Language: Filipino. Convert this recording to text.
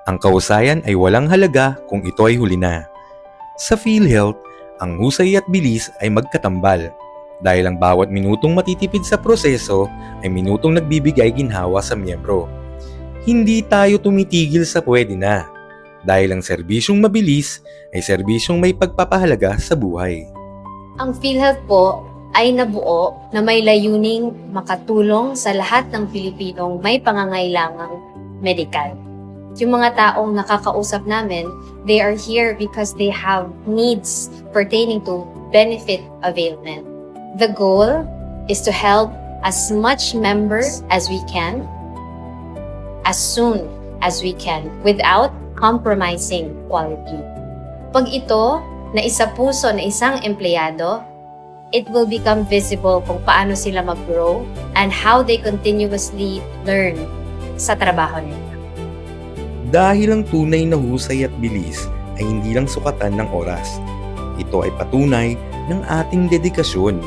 Ang kahusayan ay walang halaga kung ito ay huli na. Sa PhilHealth, ang husay at bilis ay magkatambal dahil ang bawat minutong matitipid sa proseso ay minutong nagbibigay ginhawa sa miyembro. Hindi tayo tumitigil sa pwede na dahil ang serbisyong mabilis ay serbisyong may pagpapahalaga sa buhay. Ang PhilHealth po ay nabuo na may layuning makatulong sa lahat ng Pilipinong may pangangailangang medikal. Yung mga taong nakakausap namin, they are here because they have needs pertaining to benefit availment. The goal is to help as much members as we can, as soon as we can, without compromising quality. Pag ito na isa puso na isang empleyado, it will become visible kung paano sila mag-grow and how they continuously learn sa trabaho nila. Dahil ang tunay na husay at bilis ay hindi lang sukatan ng oras. Ito ay patunay ng ating dedikasyon